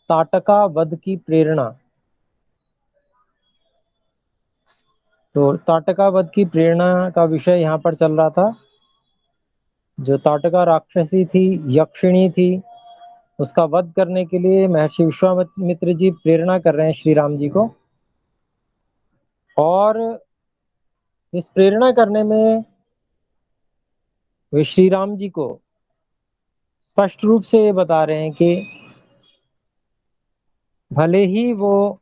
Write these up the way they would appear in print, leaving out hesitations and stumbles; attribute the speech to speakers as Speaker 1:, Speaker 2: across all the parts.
Speaker 1: ताटका वध की प्रेरणा। तो ताटका वध की प्रेरणा का विषय यहाँ पर चल रहा था। जो ताटका राक्षसी थी, यक्षिणी थी, उसका वध करने के लिए महर्षि विश्वामित्र जी प्रेरणा कर रहे हैं श्री राम जी को। और इस प्रेरणा करने में वे श्री राम जी को स्पष्ट रूप से ये बता रहे हैं कि भले ही वो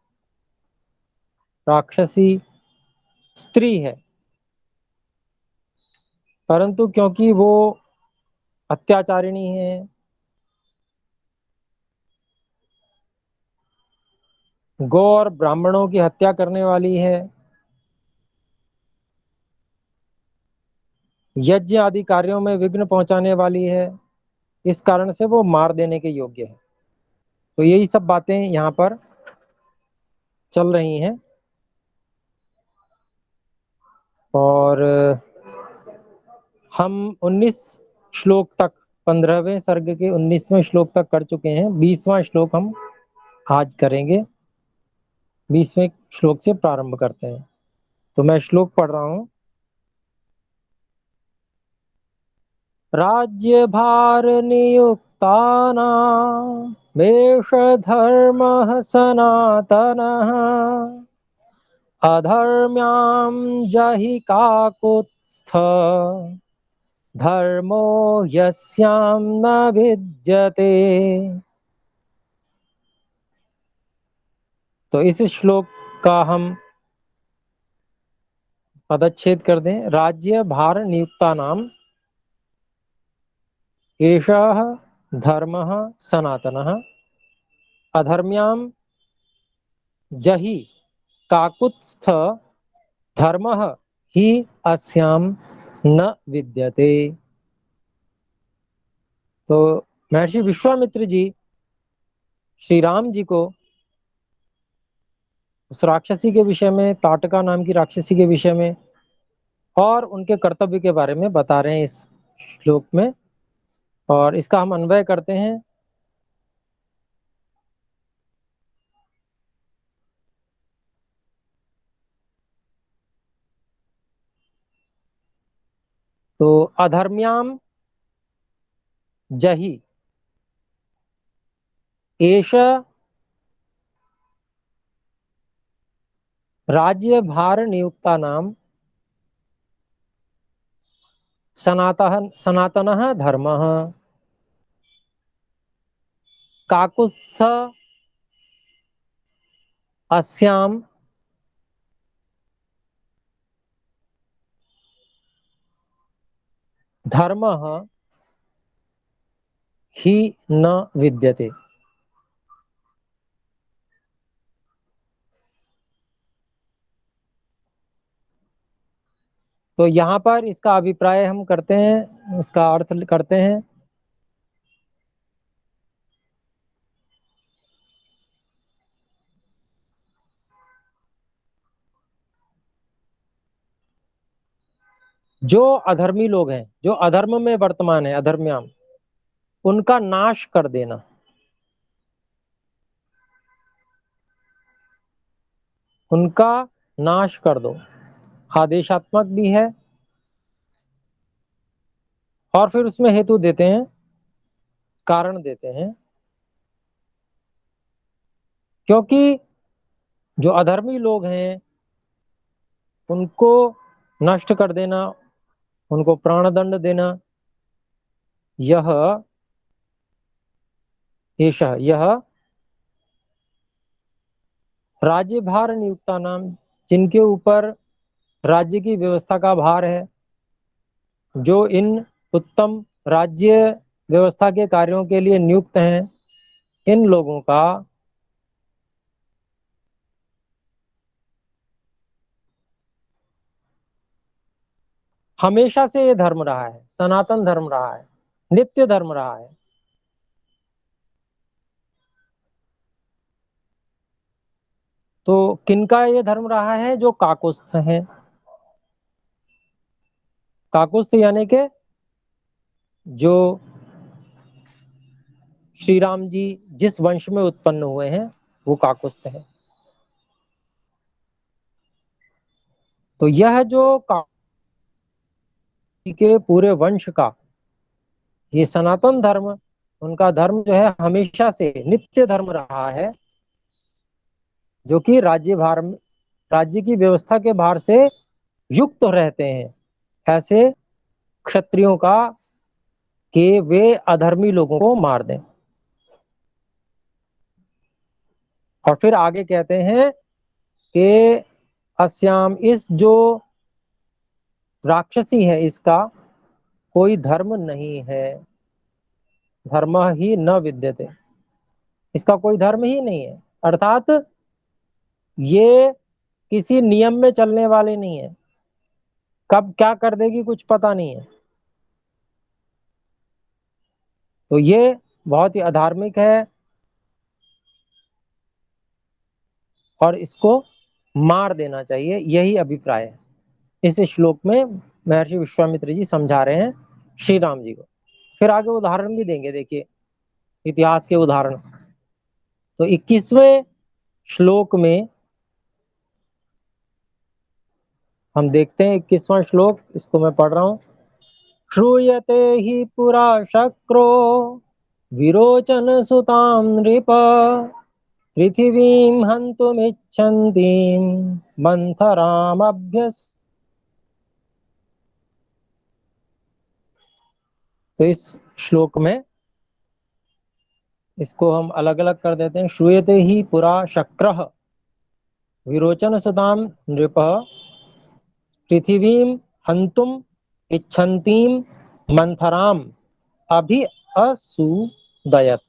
Speaker 1: राक्षसी स्त्री है, परंतु क्योंकि वो अत्याचारिणी है, गौ और ब्राह्मणों की हत्या करने वाली है, यज्ञ आदि कार्यों में विघ्न पहुंचाने वाली है, इस कारण से वो मार देने के योग्य है। तो यही सब बातें यहाँ पर चल रही हैं। और हम 19 श्लोक तक, 15वें सर्ग के 19वें श्लोक तक कर चुके हैं। 20वां श्लोक हम आज करेंगे। 20वें श्लोक से प्रारंभ करते हैं। तो मैं श्लोक पढ़ रहा हूं। राज्यभार नियुक्तानां मेषधर्मः सनातनः अधर्म्यां जहि काकुत्स्थ धर्मो यस्यां न विद्यते। तो इस श्लोक का हम पदच्छेद कर दें। राज्य भार नियुक्ता नाम एषः धर्मः सनातनः अधर्म्यां जहि काकुत्स्थ धर्मः ही अस्यां न विद्यते। तो महर्षि विश्वामित्र जी श्री राम जी को उस राक्षसी के विषय में, ताटका नाम की राक्षसी के विषय में और उनके कर्तव्य के बारे में बता रहे हैं इस श्लोक में। और इसका हम अन्वय करते हैं। तो अधर्म्याम जहि एष राज्य भार नियुक्ता नाम सनातनः धर्मः काकुत्स्थ अस्याम धर्मः ही न विद्यते। तो यहाँ पर इसका अभिप्राय हम करते हैं, इसका अर्थ करते हैं। जो अधर्मी लोग हैं, जो अधर्म में वर्तमान है, अधर्म्याम, उनका नाश कर देना। उनका नाश कर दो आदेशात्मक भी है। और फिर उसमें हेतु देते हैं, कारण देते हैं। क्योंकि जो अधर्मी लोग हैं उनको नष्ट कर देना, उनको प्राणदंड देना, यह यह राज्यभार नियुक्ता नाम, जिनके ऊपर राज्य की व्यवस्था का भार है, जो इन उत्तम राज्य व्यवस्था के कार्यों के लिए नियुक्त हैं, इन लोगों का हमेशा से ये धर्म रहा है, सनातन धर्म रहा है, नित्य धर्म रहा है। तो किनका ये धर्म रहा है? जो काकुस्थ हैं। काकुस्थ यानी के जो श्री राम जी जिस वंश में उत्पन्न हुए हैं वो काकुस्थ है। तो यह जो के पूरे वंश का ये सनातन धर्म, उनका धर्म जो है हमेशा से नित्य धर्म रहा है, जो कि राज्य की व्यवस्था के भार से युक्त तो रहते हैं ऐसे क्षत्रियों का, कि वे अधर्मी लोगों को मार दें। और फिर आगे कहते हैं कि अस्याम, इस जो राक्षसी है इसका कोई धर्म नहीं है, धर्म ही न विद्यते, इसका कोई धर्म ही नहीं है, अर्थात ये किसी नियम में चलने वाले नहीं है, कब क्या कर देगी कुछ पता नहीं है। तो ये बहुत ही अधार्मिक है और इसको मार देना चाहिए, यही अभिप्राय है। इस श्लोक में महर्षि विश्वामित्र जी समझा रहे हैं श्री राम जी को। फिर आगे उदाहरण भी देंगे, देखिए इतिहास के उदाहरण। तो 21वें श्लोक में हम देखते हैं, 21वां श्लोक, इसको मैं पढ़ रहा हूं। श्रूयते हि पुरा शक्रो विरोचन सुतां नृप, पृथिवीं हन्तुमिच्छन्तीं मंथरामभ्य। तो इस श्लोक में इसको हम अलग अलग कर देते हैं। श्रूयते ही पुरा शक्रः विरोचन सुतां नृप, पृथिवीं हन्तुम इच्छन्तीं मंथराम अभि असुदयत,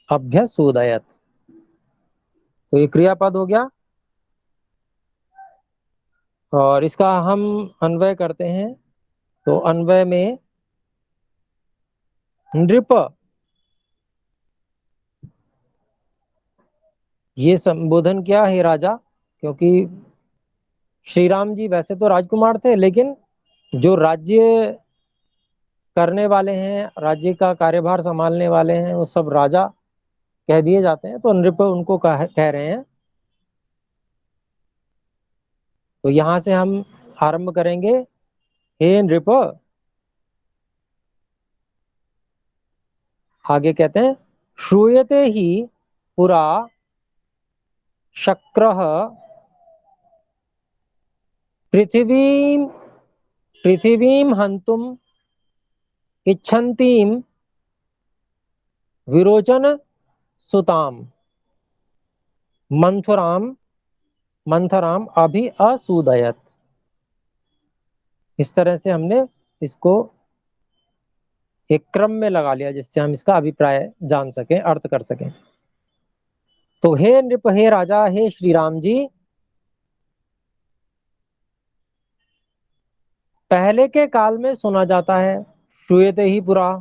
Speaker 1: अभ्यसुदयत। तो ये क्रियापद हो गया और इसका हम अन्वय करते हैं। तो अन्वय में नृप, ये संबोधन क्या है राजा, क्योंकि श्री राम जी वैसे तो राजकुमार थे, लेकिन जो राज्य करने वाले हैं, राज्य का कार्यभार संभालने वाले हैं, वो सब राजा कह दिए जाते हैं, तो नृप उनको कह रहे हैं। तो यहां से हम आरंभ करेंगे। हे नृप, आगे कहते हैं, श्रूयते ही पुरा शक्रः पृथिवीं पृथिवीं हन्तुम इच्छन्तीं विरोचन सुताम मंथुराम मंथराम अभि असुदयत। इस तरह से हमने इसको एक क्रम में लगा लिया, जिससे हम इसका अभिप्राय जान सकें, अर्थ कर सकें। तो हे नृप, हे राजा, हे श्री राम जी, पहले के काल में सुना जाता है, श्रूयते ही पुरा,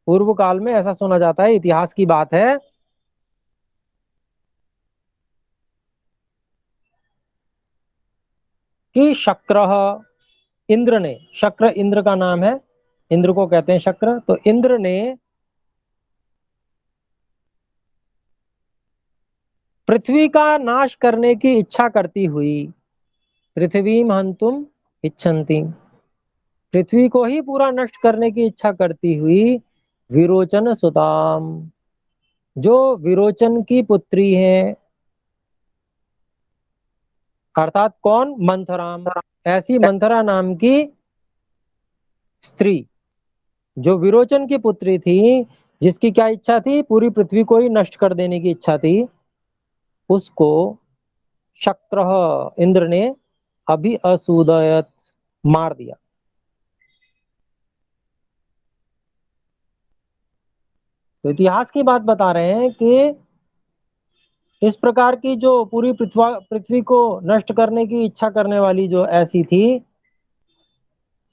Speaker 1: पूर्व काल में ऐसा सुना जाता है, इतिहास की बात है, कि शक्र, इंद्र ने, शक्र इंद्र का नाम है, इंद्र को कहते हैं शक्र, तो इंद्र ने पृथ्वी का नाश करने की इच्छा करती हुई, पृथ्वी हन्तुम इच्छन्ति, पृथ्वी को ही पूरा नष्ट करने की इच्छा करती हुई, विरोचन सुताम, जो विरोचन की पुत्री है, अर्थात कौन, मंथराम, ऐसी मंथरा नाम की स्त्री जो विरोचन की पुत्री थी, जिसकी क्या इच्छा थी, पूरी पृथ्वी को ही नष्ट कर देने की इच्छा थी, उसको शक्र इंद्र ने अभी असुदयत, मार दिया। तो इतिहास की बात बता रहे हैं कि इस प्रकार की जो पूरी पृथ्वी को नष्ट करने की इच्छा करने वाली जो ऐसी थी,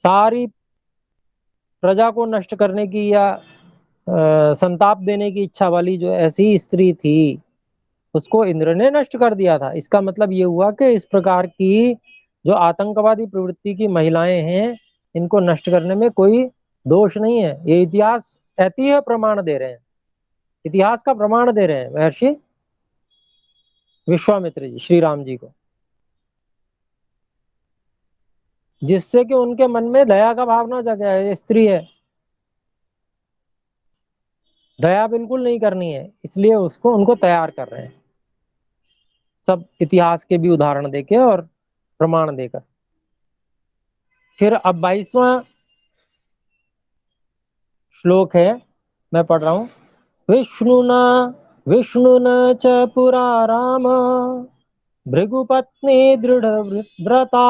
Speaker 1: सारी प्रजा को नष्ट करने की या संताप देने की इच्छा वाली जो ऐसी स्त्री थी, उसको इंद्र ने नष्ट कर दिया था। इसका मतलब ये हुआ कि इस प्रकार की जो आतंकवादी प्रवृत्ति की महिलाएं हैं, इनको नष्ट करने में कोई दोष नहीं है, ये इतिहास ऐतिह्य प्रमाण दे रहे हैं, इतिहास का प्रमाण दे रहे हैं महर्षि विश्वामित्र जी श्री राम जी को, जिससे कि उनके मन में दया का भावना जगा है। ये स्त्री है, दया बिल्कुल नहीं करनी है, इसलिए उसको उनको तैयार कर रहे हैं, सब इतिहास के भी उदाहरण देके और प्रमाण देकर। फिर अब 22वां श्लोक है, मैं पढ़ रहा हूं। विष्णुना विष्णुना च पुरा राम भृगुपत्नी दृढ़ व्रता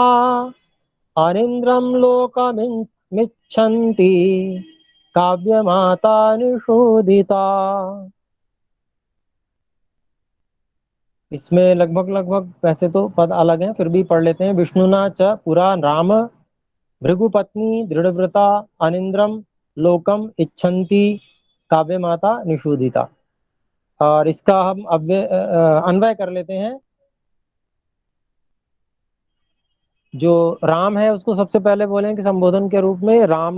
Speaker 1: अनिन्द्रं लोकमिच्छन्ति काव्यमाता निषोदिता। इसमें लगभग लगभग वैसे तो पद अलग हैं, फिर भी पढ़ लेते हैं। विष्णुना च पुरा राम भृगुपत्नी दृढ़व्रता अनिन्द्रम लोकम इच्छन्ति काव्य माता निषूदिता। और इसका हम अन्वय कर लेते हैं। जो राम है उसको सबसे पहले बोलें कि संबोधन के रूप में, राम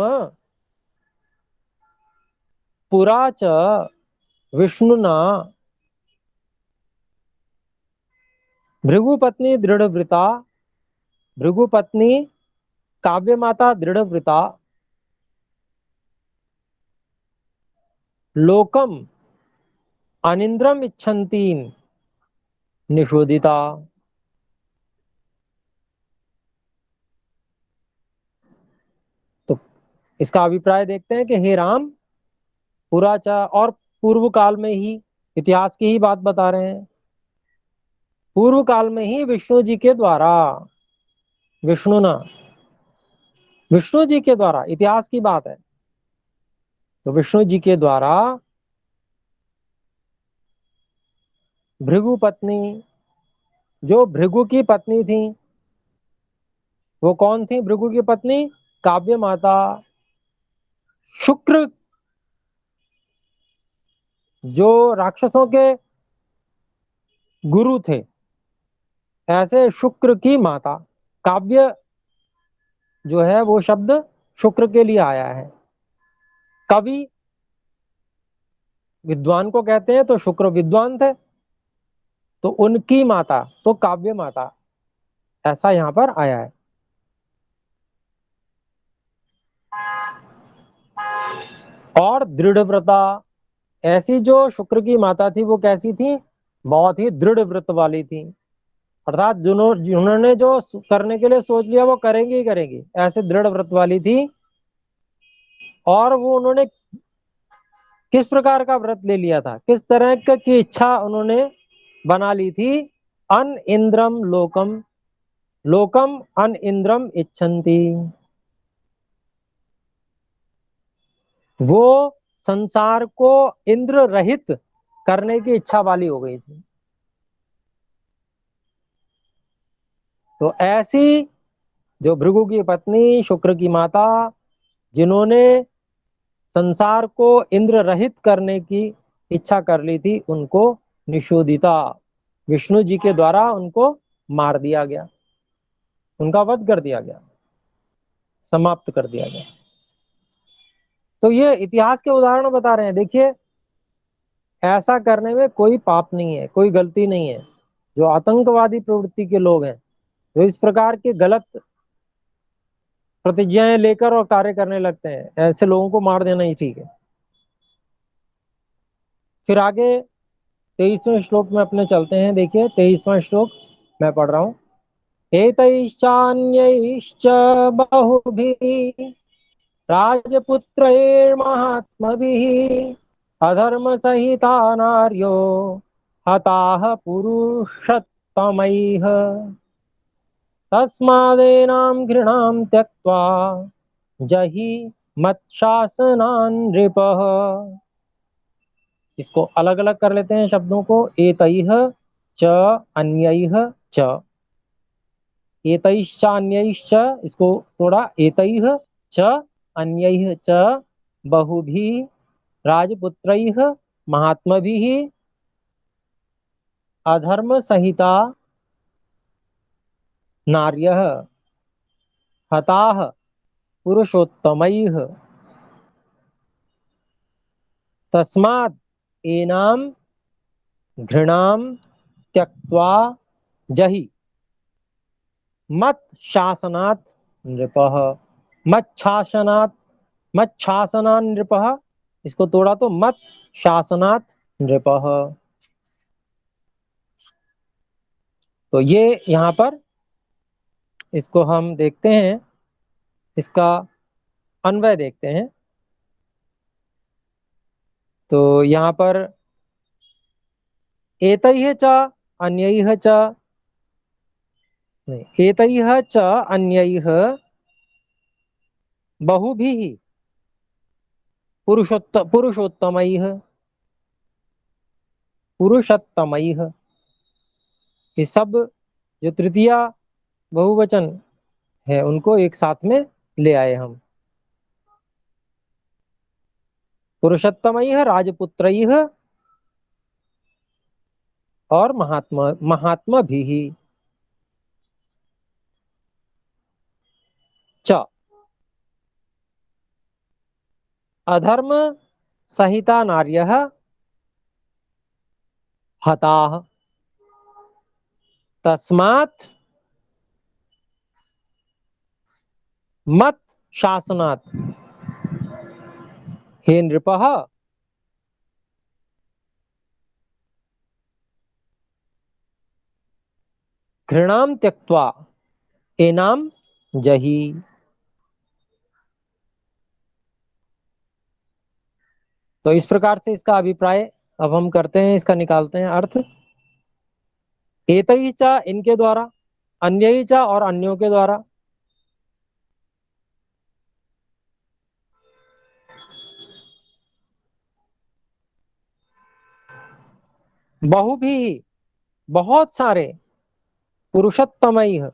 Speaker 1: पुरा च विष्णुना भृगुपत्नी दृढ़व्रता, भृगुपत्नी काव्य माता दृढ़व्रता लोकम अनिन्द्रम इच्छन्ति निषोदिता। तो इसका अभिप्राय देखते हैं कि हे राम, पुराचा और पूर्व काल में ही, इतिहास की ही बात बता रहे हैं, पूर्व काल में ही विष्णु जी के द्वारा, विष्णु ना, विष्णु जी के द्वारा, इतिहास की बात है, तो विष्णु जी के द्वारा भृगु पत्नी, जो भृगु की पत्नी थी, वो कौन थी भृगु की पत्नी? काव्य माता, शुक्र, जो राक्षसों के गुरु थे, ऐसे शुक्र की माता। काव्य जो है वो शब्द शुक्र के लिए आया है। कवि विद्वान को कहते हैं, तो शुक्र विद्वान थे, तो उनकी माता तो काव्य माता, ऐसा यहां पर आया है। और दृढ़व्रता, ऐसी जो शुक्र की माता थी वो कैसी थी? बहुत ही दृढ़ व्रत वाली थी, अर्थात जिन्होंने जो करने के लिए सोच लिया वो करेंगे ही करेंगे, ऐसे दृढ़ व्रत वाली थी। और वो उन्होंने किस प्रकार का व्रत ले लिया था, किस तरह की इच्छा उन्होंने बना ली थी? अन इंद्रम लोकम, लोकम अन इंद्रम इच्छन्ति। वो संसार को इंद्र रहित करने की इच्छा वाली हो गई थी। तो ऐसी जो भृगु की पत्नी, शुक्र की माता, जिन्होंने संसार को इंद्र रहित करने की इच्छा कर ली थी, उनको निषोदिता, विष्णु जी के द्वारा उनको मार दिया गया, उनका वध कर दिया गया, समाप्त कर दिया गया। तो ये इतिहास के उदाहरण बता रहे हैं। देखिए, ऐसा करने में कोई पाप नहीं है, कोई गलती नहीं है। जो आतंकवादी प्रवृत्ति के लोग हैं, जो इस प्रकार के गलत प्रतिज्ञाएं लेकर और कार्य करने लगते हैं, ऐसे लोगों को मार देना ही ठीक है। फिर आगे 23वें श्लोक में अपने चलते हैं। देखिए 23वां श्लोक मैं पढ़ रहा हूं। एतैश्चान्यैश्च बहुभिः राजपुत्रैर्महात्मभिः अधर्मसहिता नार्यो हताः पुरुषत्तमैः तस्मादेनां घृणां त्यक्त्वा जहि मत्शासनान् नृपः। इसको अलग अलग कर लेते हैं शब्दों को। एतैः च अन्यैः च, एतैश्चान्यैश्च, इसको थोड़ा, एतैः च अन्यैः च बहुभिः राजपुत्रैः महात्मभिः अधर्म संहिता नार्यः हताः पुरुषोत्तमैः। तस्मात् एनाम घृणाम त्यक्त्वा जहि मत शासनात् नृपः। मत शासनात्, मत शासनात् नृपः, इसको तोड़ा तो मत शासनात् नृपः। तो ये यहाँ पर इसको हम देखते हैं, इसका अन्वय देखते हैं। तो यहाँ पर एतैः च अन्यैः च, नहीं, एतैः च अन्यैः बहुभिः पुरुषोत्तमैः, पुरुषोत्तमैः, ये सब जो तृतीया बहुवचन है उनको एक साथ में ले आए हम। पुरुषोत्तमैः राजपुत्रैः और महात्मा भी च अधर्म सहिता नार्यः हताः तस्मात् मत शासनात् हे नृपः घृणाम त्यक्त्वा एनाम जहि। तो इस प्रकार से इसका अभिप्राय अब हम करते हैं, इसका निकालते हैं अर्थ। एतैः च इनके द्वारा, अन्यैः च और अन्यों के द्वारा, बहु भी बहुत सारे, पुरुषोत्तमैः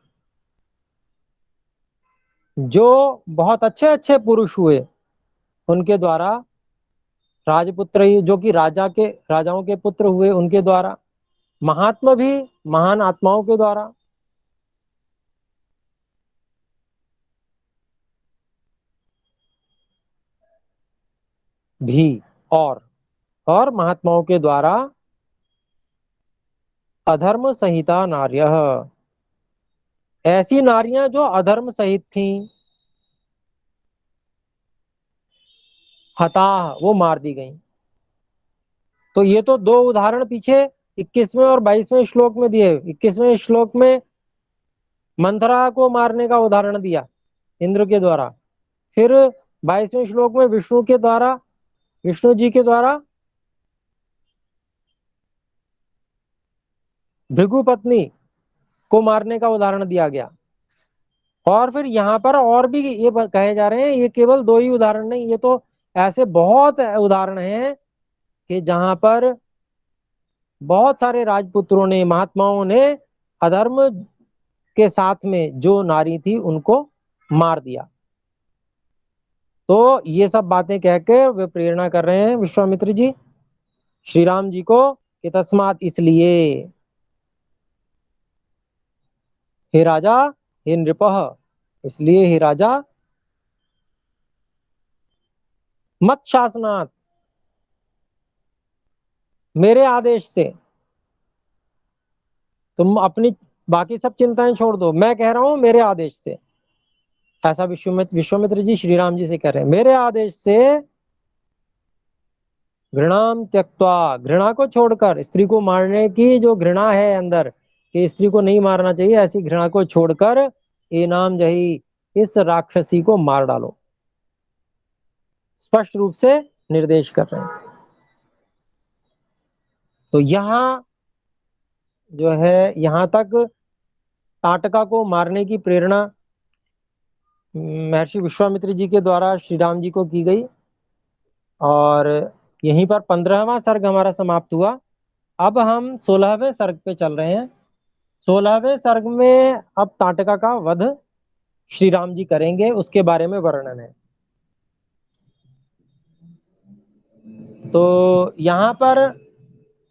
Speaker 1: जो बहुत अच्छे अच्छे पुरुष हुए उनके द्वारा, राजपुत्र जो कि राजाओं के पुत्र हुए उनके द्वारा, महात्मा भी महान आत्माओं के द्वारा, भी और महात्माओं के द्वारा अधर्म संहिता नार्यः, ऐसी नारियां जो अधर्म सहित थीं, हता वो मार दी गईं। तो ये तो दो उदाहरण पीछे 21वें और 22वें श्लोक में दिए। 21वें श्लोक में मंथरा को मारने का उदाहरण दिया इंद्र के द्वारा, फिर 22वें श्लोक में विष्णु के द्वारा, विष्णु जी के द्वारा भृगु पत्नी को मारने का उदाहरण दिया गया। और फिर यहाँ पर और भी ये कहे जा रहे हैं, ये केवल दो ही उदाहरण नहीं, ये तो ऐसे बहुत उदाहरण हैं कि जहां पर बहुत सारे राजपुत्रों ने, महात्माओं ने अधर्म के साथ में जो नारी थी उनको मार दिया। तो ये सब बातें कह के वे प्रेरणा कर रहे हैं विश्वामित्र जी श्री राम जी को कि तस्मात इसलिए हे राजा, हे नृपः, इसलिए हे राजा, मत शासनात् मेरे आदेश से, तुम अपनी बाकी सब चिंताएं छोड़ दो, मैं कह रहा हूं मेरे आदेश से। ऐसा विश्वामित्र जी श्री राम जी से कह रहे हैं, मेरे आदेश से घृणाम त्यक्त्वा, घृणा को छोड़कर, स्त्री को मारने की जो घृणा है अंदर कि स्त्री को नहीं मारना चाहिए, ऐसी घृणा को छोड़कर एनाम जही, इस राक्षसी को मार डालो। स्पष्ट रूप से निर्देश कर रहे हैं। तो यहां जो है, यहां तक ताटका को मारने की प्रेरणा महर्षि विश्वामित्र जी के द्वारा श्री राम जी को की गई। और यहीं पर 15वां सर्ग हमारा समाप्त हुआ। अब हम 16वें सर्ग पे चल रहे हैं। 16वें सर्ग में अब ताटका का वध श्री राम जी करेंगे, उसके बारे में वर्णन है। तो यहाँ पर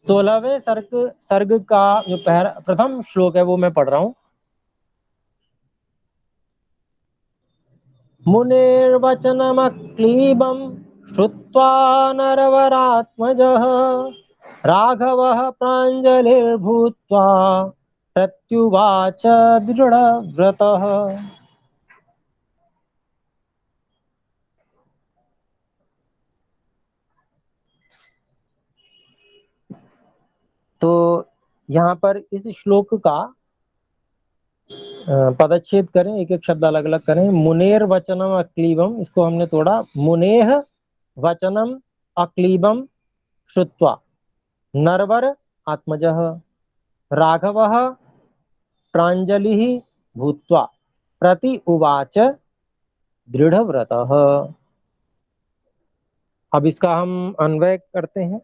Speaker 1: 16वें सर्ग का जो प्रथम श्लोक है वो मैं पढ़ रहा हूं। मुनिर्वचनमक्लीबम श्रुत्वा नरवरात्मजः राघवः प्राञ्जलिर्भूत्वा प्रत्युवाच दृढव्रतः। तो यहाँ पर इस श्लोक का पदच्छेद करें, एक एक शब्द अलग अलग करें। मुनेर वचनम अक्लीबम, इसको हमने तोड़ा। मुनेह वचनम अक्लीबम श्रुत्वा नरवर आत्मजः राघवः प्राञ्जलिः भूत्वा प्रति उवाच दृढ़व्रतः। अब इसका हम अन्वय करते हैं।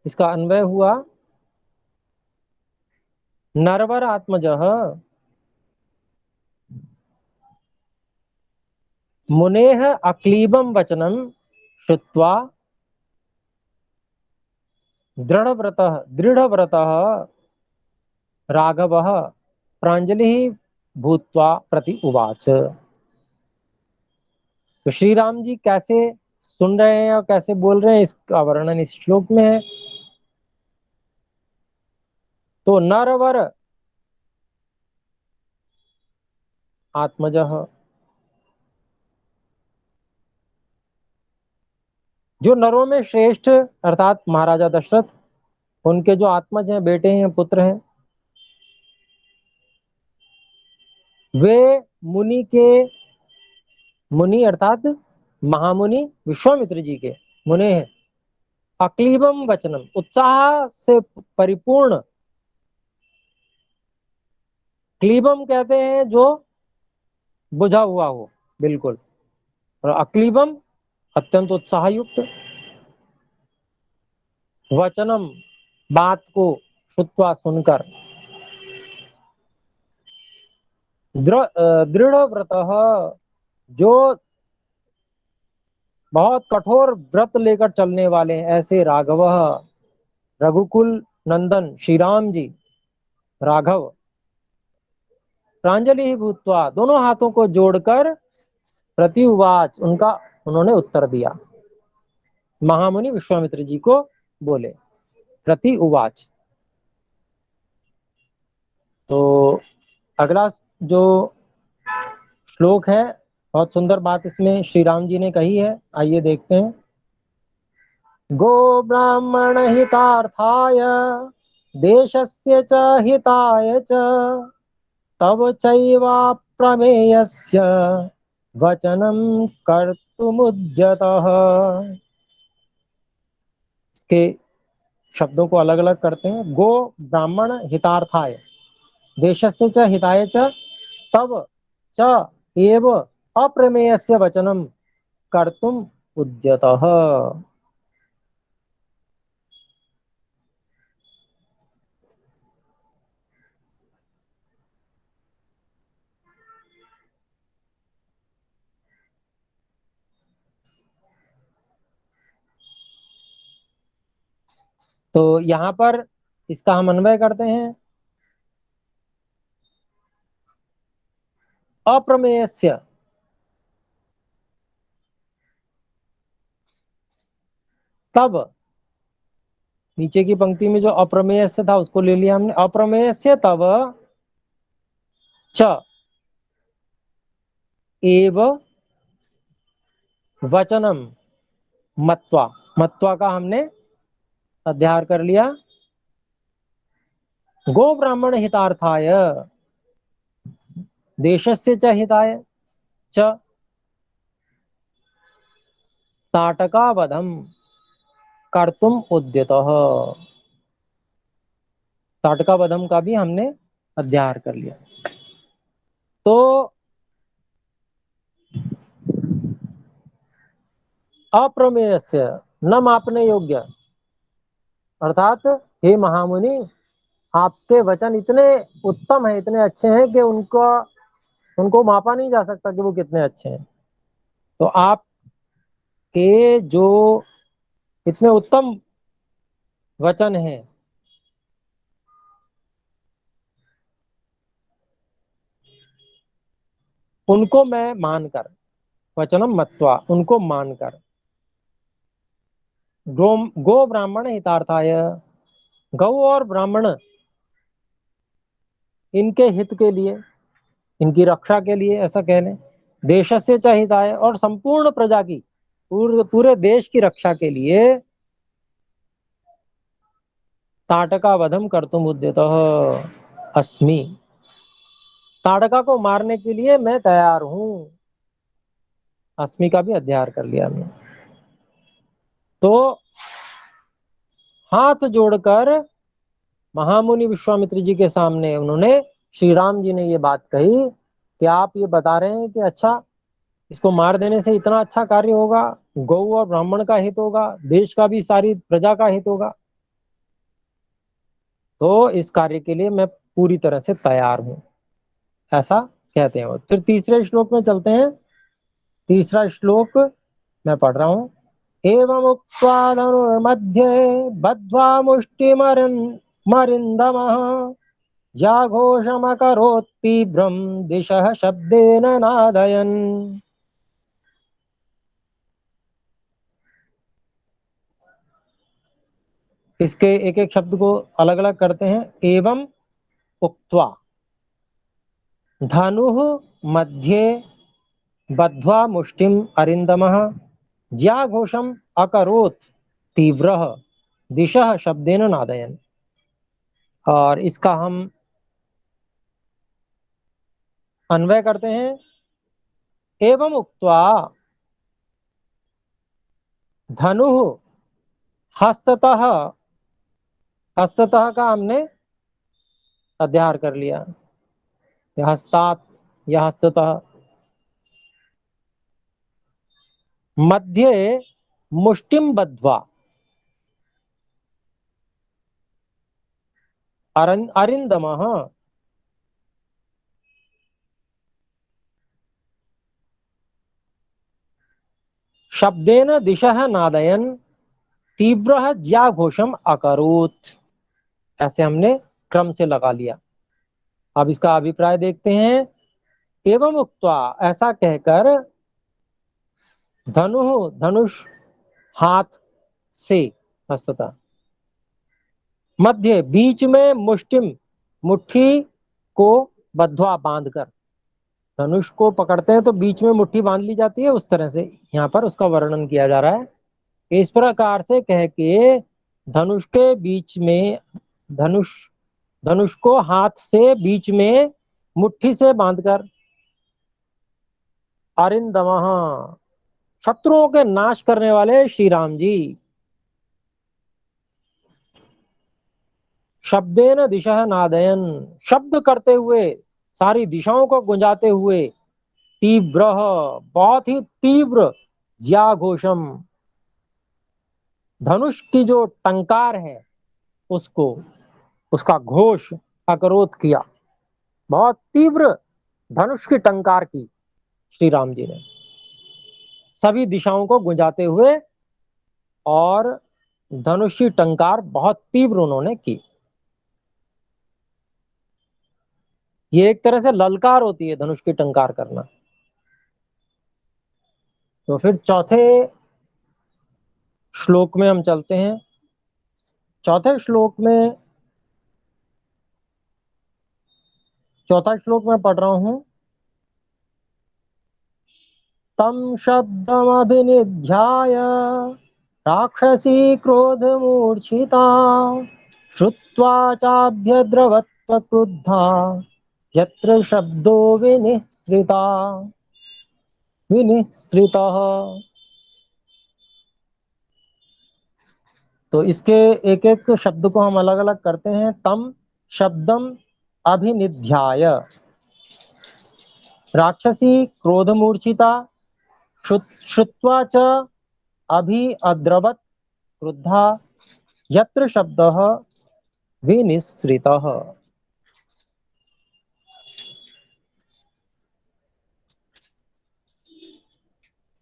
Speaker 1: इसका अन्वय हुआ, नरवर आत्मजः मुनेः अक्लीबं वचनं श्रुत्वा दृढ़व्रतः राघवः प्राञ्जलिः भूत्वा प्रति उवाच। तो श्री राम जी कैसे सुन रहे हैं और कैसे बोल रहे हैं, इसका वर्णन इस श्लोक में है। तो नरवर आत्मजः, जो नरों में श्रेष्ठ अर्थात महाराजा दशरथ, उनके जो आत्मज हैं, बेटे हैं, पुत्र हैं, वे मुनि के, मुनि अर्थात महामुनि विश्वामित्र जी के मुने हैं। अक्लीबम वचनम, उत्साह से परिपूर्ण। क्लीबम कहते हैं जो बुझा हुआ हो, बिल्कुल। और अक्लीबम अत्यंत उत्साह युक्त। वचनम बात को, श्रुत्वा सुनकर, दृढ़ व्रतः जो बहुत कठोर व्रत लेकर चलने वाले हैं, ऐसे राघव, रघुकुल नंदन श्री राम जी, राघव, प्रांजलि भूत्वा दोनों हाथों को जोड़कर प्रति उवाच, उनका उन्होंने उत्तर दिया। महामुनि विश्वामित्र जी को बोले, प्रति उवाच। तो अगला जो श्लोक है, बहुत सुंदर बात इसमें श्री राम जी ने कही है, आइए देखते हैं। गो ब्राह्मण हितार्थाय देशस्य च हिताय च तव चैवाप्रमेयस्य वचनं कर्तुमुद्यतः। इसके शब्दों को अलग अलग करते हैं। गो ब्राह्मण हितार्थाय, देशस्य च हिताय च, तव च एव अप्रमेयस्य वचनं कर्तुम उद्यतः। तो यहाँ पर इसका हम अन्वय करते हैं। अप्रमेयस्य, तब, नीचे की पंक्ति में जो अप्रमेय से था उसको ले लिया हमने। अप्रमेय से तब च एव वचनम मत्वा, मत्वा का हमने अध्याय कर लिया। गो ब्राह्मण हितार्थाय, देशस्य च हिताय च, ताटकावधम कर्तुम उद्यतः। ताटकावधम का भी हमने अध्याय कर लिया। तो अप्रमेयस्य, न मापने योग्य, अर्थात हे महामुनि, आपके वचन इतने उत्तम हैं, इतने अच्छे हैं कि उनको मापा नहीं जा सकता कि वो कितने अच्छे हैं। तो आपके जो इतने उत्तम वचन हैं, उनको मैं मानकर, वचनम मत्वा, उनको मानकर। गो गो ब्राह्मण हितार्थाय, गौ और ब्राह्मण इनके हित के लिए, इनकी रक्षा के लिए ऐसा कह लें। देशस्य च हिताय, और संपूर्ण प्रजा की, पूरे देश की रक्षा के लिए। ताटका वधम कर्तुम उद्यतः अस्मि, ताड़का को मारने के लिए मैं तैयार हूं। अस्मि का भी अध्याय कर लिया हमने। तो हाथ जोड़कर महामुनि विश्वामित्र जी के सामने उन्होंने, श्री राम जी ने ये बात कही कि आप ये बता रहे हैं कि अच्छा, इसको मार देने से इतना अच्छा कार्य होगा, गौ और ब्राह्मण का हित होगा, देश का भी, सारी प्रजा का हित होगा, तो इस कार्य के लिए मैं पूरी तरह से तैयार हूं, ऐसा कहते हैं वो। फिर तीसरे श्लोक में चलते हैं। तीसरा श्लोक मैं पढ़ रहा हूं। एवमुक्त्वा धनुर्मध्ये बद्ध्वा मुष्टिमरिन्दमः जाघोषमकरोत् तीव्रं दिशः शब्देन नादयन्। इसके एक एक शब्द को अलग अलग करते हैं। एवं उक्त्वा, धनुः मध्ये बद्ध्वा मुष्टिम अरिन्दमः ज्याघोषम अकरोत् तीव्रः दिशः शब्देन नादयन्। और इसका हम अन्वय करते हैं। एवं उक्त्वा, धनुः हस्ततः, हस्ततः का हमने अध्याय कर लिया, या हस्तात या हस्ततः। मध्ये मुष्टिम बद्ध्वा, अरिन्दमः शब्देन दिशः नादयन् तीव्रः ज्याघोषम अकरोत्। ऐसे हमने क्रम से लगा लिया। अब इसका अभिप्राय देखते हैं। एवं उक्त्वा, ऐसा कहकर, धनु, धनुष हाथ से, हस्तता, मध्य बीच में, मुष्टिम मुट्ठी को, बद्ध्वा बांधकर, धनुष को पकड़ते हैं तो बीच में मुट्ठी बांध ली जाती है, उस तरह से यहाँ पर उसका वर्णन किया जा रहा है। इस प्रकार से कह के धनुष के बीच में, धनुष धनुष को हाथ से बीच में मुट्ठी से बांधकर, अरिंदमः शत्रुओं के नाश करने वाले श्री राम जी, शब्देन दिशा नादयन, शब्द करते हुए, सारी दिशाओं को गुंजाते हुए, तीव्र, बहुत ही तीव्र, ज्याघोषम, धनुष की जो टंकार है उसको, उसका घोष अकरोध किया, बहुत तीव्र धनुष की टंकार की श्री राम जी ने, सभी दिशाओं को गुंजाते हुए, और धनुष की टंकार बहुत तीव्र उन्होंने की। ये एक तरह से ललकार होती है, धनुष की टंकार करना। तो फिर चौथे श्लोक में हम चलते हैं। चौथे श्लोक में, चौथा श्लोक में पढ़ रहा हूं। तम शब्दमभिनिध्याय राक्षसी क्रोधमूर्छिता श्रुत्वा चाभ्यद्रवत् क्रुद्धा यत्र शब्दो विनिसृतः। तो इसके एक एक शब्द को हम अलग अलग करते हैं। तम शब्दम अभिनिध्याय, राक्षसी क्रोधमूर्छिता श्रुत्वा च अभि अद्रवत् क्रुद्धा यत्र शब्दः विनिसृतः।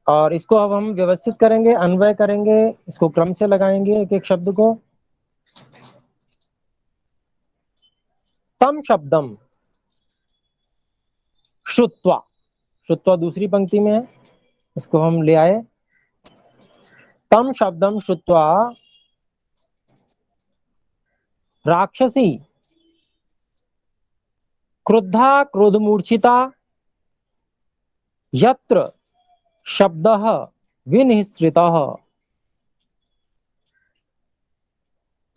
Speaker 1: और इसको अब हम व्यवस्थित करेंगे, अन्वय करेंगे, इसको क्रम से लगाएंगे एक एक शब्द को। तम शब्दम, श्रुत्वा, श्रुत्वा दूसरी पंक्ति में है, इसको हम ले आए। तम शब्दम श्रुत्वा राक्षसी क्रुद्धा क्रोधमूर्छिता यत्र शब्दः विनिसृतः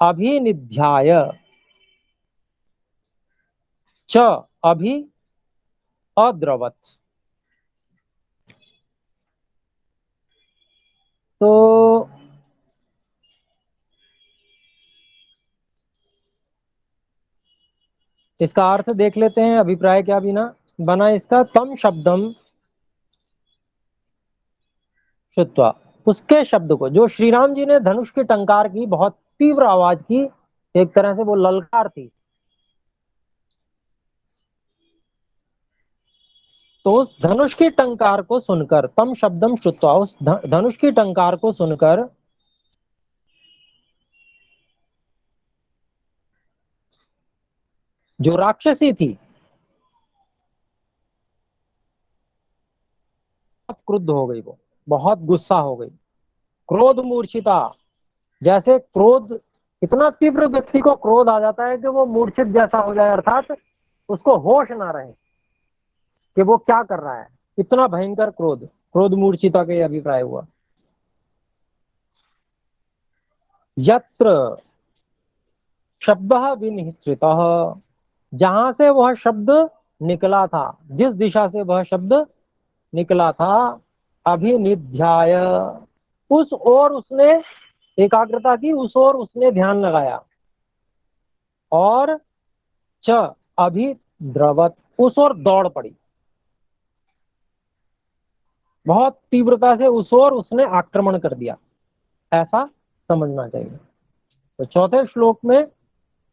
Speaker 1: अभिनिध्याय च अभि अद्रवत। तो इसका अर्थ देख लेते हैं, अभिप्राय क्या बिना बना इसका। तम शब्दम श्रुत्वा, उसके शब्द को, जो श्री राम जी ने धनुष की टंकार की, बहुत तीव्र आवाज की, एक तरह से वो ललकार थी, तो उस धनुष की टंकार को सुनकर, तम शब्दम श्रुत्वा, उस धनुष की टंकार को सुनकर जो राक्षसी थी बहुत क्रुद्ध हो गई, वो बहुत गुस्सा हो गई। क्रोध मूर्छिता, जैसे क्रोध, इतना तीव्र व्यक्ति को क्रोध आ जाता है कि वो मूर्छित जैसा हो जाए, अर्थात उसको होश ना रहे कि वो क्या कर रहा है। इतना भयंकर क्रोध, क्रोध मूर्छिता के अभिप्राय हुआ। यत्र शब्द विनिश्चित, जहां से वह शब्द निकला था, जिस दिशा से वह शब्द निकला था, अभिनिध्याय, उस ओर उसने एकाग्रता की, उस ओर उसने ध्यान लगाया। और च अभिद्रवत, उस ओर दौड़ पड़ी, बहुत तीव्रता से उस ओर उसने आक्रमण कर दिया, ऐसा समझना चाहिए। तो चौथे श्लोक में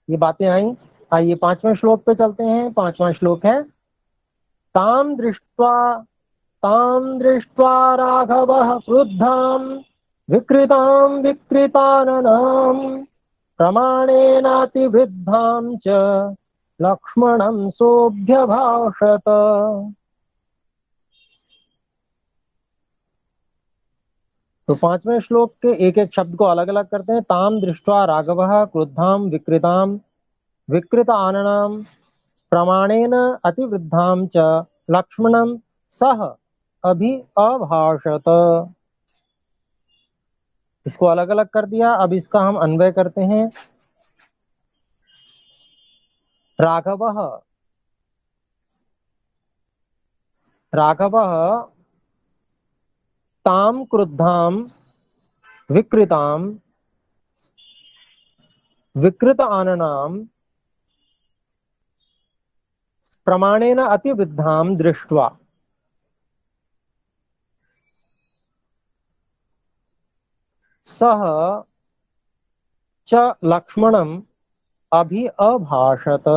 Speaker 1: ये बातें आई। आइए पांचवें श्लोक पे चलते हैं। पांचवा श्लोक है, ताम दृष्ट्वा राघवः क्रुद्धां विकृतां विकृताननां प्रमाणेनातिवृद्धां च लक्ष्मणं सोऽभ्यभाषत। तो पांचवें श्लोक के एक एक शब्द को अलग अलग करते हैं। ताम दृष्ट्वा राघवः क्रुद्धां विकृतां विकृताननां प्रमाणेन अतिवृद्धां च लक्ष्मणं सह अभि अभाषत। इसको अलग अलग कर दिया। अब इसका हम अन्वय करते हैं। राघवः, राघवः ताम क्रुद्धां विकृतां विकृत आननां प्रमाणेन अतिवृद्धां दृष्ट्वा सह च लक्ष्मणं अभि अभाषत।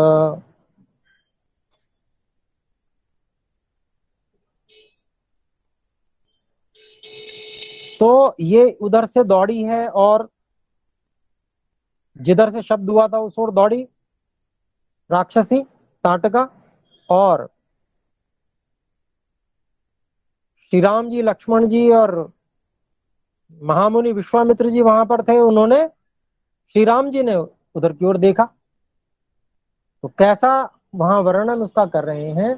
Speaker 1: तो ये उधर से दौड़ी है और जिधर से शब्द हुआ था उस ओर दौड़ी राक्षसी ताटका, और श्री राम जी, लक्ष्मण जी और महामुनि विश्वामित्र जी वहां पर थे। उन्होंने, श्री राम जी ने उधर की ओर देखा। तो कैसा वहां वर्णन उसका कर रहे हैं।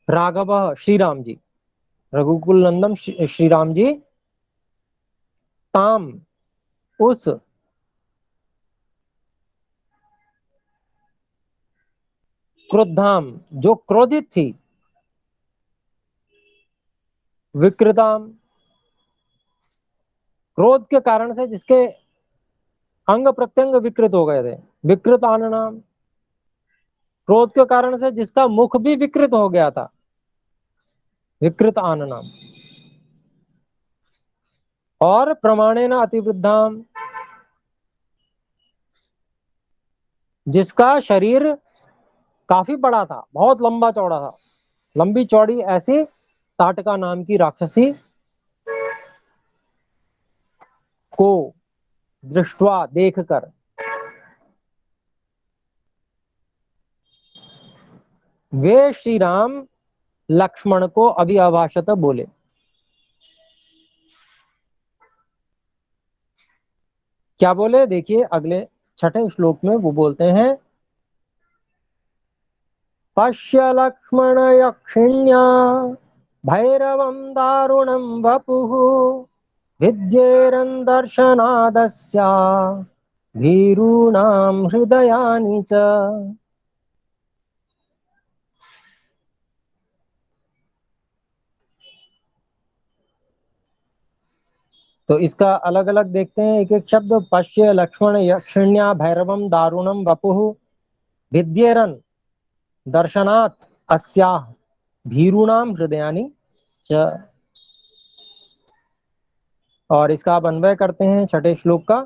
Speaker 1: राघव श्री राम जी, रघुकुल नंदन श्री राम जी, ताम उस क्रुद्धाम जो क्रोधित थी, विकृताम क्रोध के कारण से जिसके अंग प्रत्यंग विकृत हो गए थे, विकृत आननाम क्रोध के कारण से जिसका मुख भी विकृत हो गया था, विकृत आननाम, और प्रमाणेन अतिवृद्धाम जिसका शरीर काफी बड़ा था, बहुत लंबा चौड़ा था, लंबी चौड़ी ऐसी ताटका नाम की राक्षसी को दृष्टवा देखकर। वे श्री राम लक्ष्मण को अभिभाषत बोले। क्या बोले, देखिए अगले छठे श्लोक में वो बोलते हैं, पश्य लक्ष्मण यक्षिण्या भैरवं दारुणं वपुः विद्येरन् दर्शनादस्या भीरूणां हृदयानि च। तो इसका अलग अलग देखते हैं एक एक शब्द। पश्य लक्ष्मण यक्षिण्या भैरवं दारुणं वपुः विद्येरन् दर्शनात् अस्याः भीरूणां हृदयानि च। और इसका आप अन्वय करते हैं छठे श्लोक का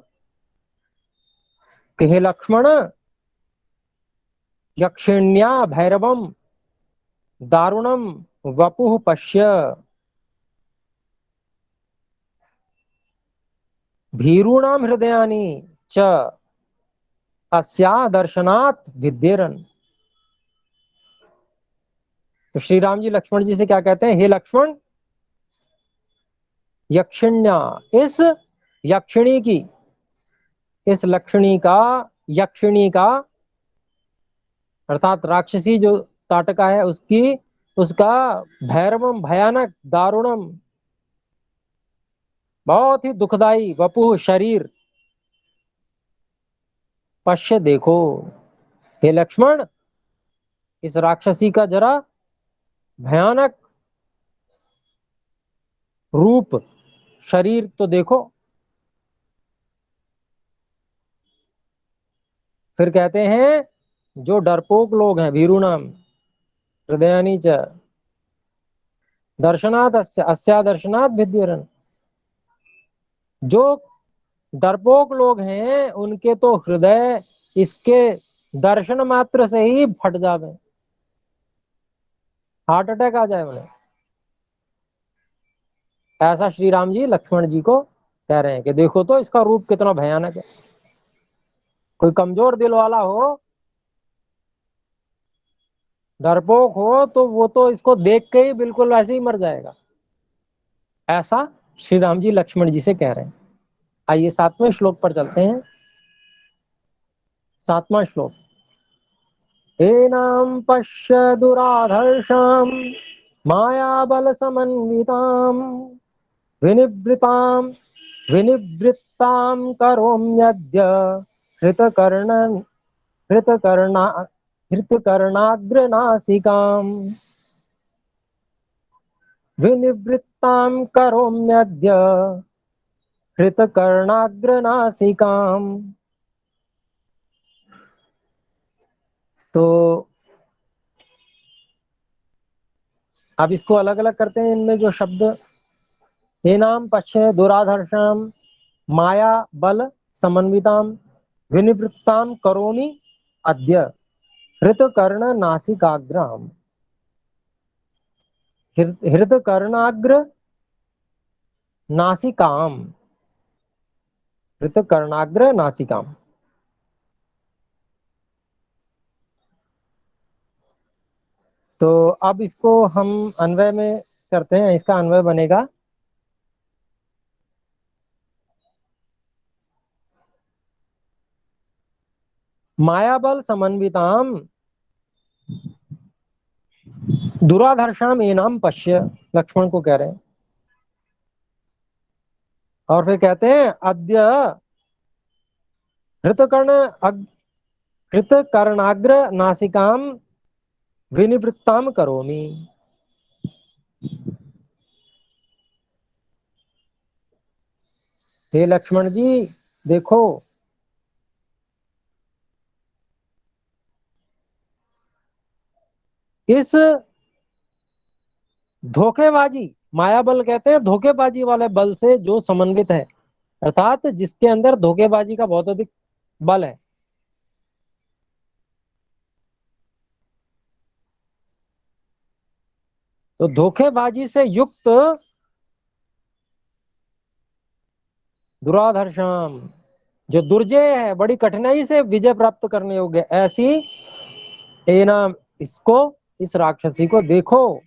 Speaker 1: कि हे लक्ष्मण, यक्षिण्या भैरवम दारुणम वपुः पश्य भीरूणां हृदयानि च अस्या दर्शनात् विद्येरन्। तो श्री राम जी लक्ष्मण जी से क्या कहते हैं, हे लक्ष्मण, यक्षिण्या, इस यक्षिणी की, इस लक्षणी का, यक्षिणी का अर्थात राक्षसी जो ताटका है उसकी, उसका भैरवम भयानक, दारुणम बहुत ही दुखदाई, वपुः शरीर, पश्य देखो, हे लक्ष्मण इस राक्षसी का जरा भयानक रूप, शरीर तो देखो। फिर कहते हैं जो डरपोक लोग हैं, भीरुणाम हृदयानि च दर्शनात् अस्या दर्शनात् भिद्येरन्। जो डरपोक लोग हैं उनके तो हृदय इसके दर्शन मात्र से ही फट जावे, हार्ट अटैक आ जाए उन्हें। ऐसा श्री राम जी लक्ष्मण जी को कह रहे हैं कि देखो तो इसका रूप कितना भयानक है। कोई कमजोर दिल वाला हो, डरपोक हो, तो वो तो इसको देख के ही बिल्कुल वैसे ही मर जाएगा। ऐसा श्री राम जी लक्ष्मण जी से कह रहे हैं। आइए सातवें श्लोक पर चलते हैं। सातवां श्लोक, एनां पश्य दुराधर्षां माया बल समन्वितां विनिवृतां विनिवृत्तां करोम्यद्य हृतकर्ण हृतकर्णा हृतकर्णाग्रनासिकाम् विनिवृत्तां करोम्यद्य हृतकर्णाग्रनासिकाम्। तो अब इसको अलग अलग करते हैं। इनमें जो शब्द, एनाम पश्य दुराधर्षाम माया बल समन्विताम विनिवृत्ताम करोमि अद्य हृतकर्ण नासिकाग्राम। हृतकर्णाग्र नासिकाम, हृतकर्णाग्र नासिकाम। तो अब इसको हम अन्वय में करते हैं। इसका अन्वय बनेगा, मायाबल समन्विताम दुराधर्षाम एनाम पश्य, लक्ष्मण को कह रहे हैं। और फिर कहते हैं अद्य हृतकर्ण हृतकर्णाग्र नासिकाम विनिवृत्ताम करोमि। हे लक्ष्मण जी देखो, इस धोखेबाजी, माया बल कहते हैं धोखेबाजी वाले बल से जो समन्वित है, अर्थात जिसके अंदर धोखेबाजी का बहुत अधिक बल है। तो धोखेबाजी से युक्त दुराधर्षाम, जो दुर्जय है, बड़ी कठिनाई से विजय प्राप्त करने योग्य, ऐसी एनम, इसको, इस राक्षसी को देखो,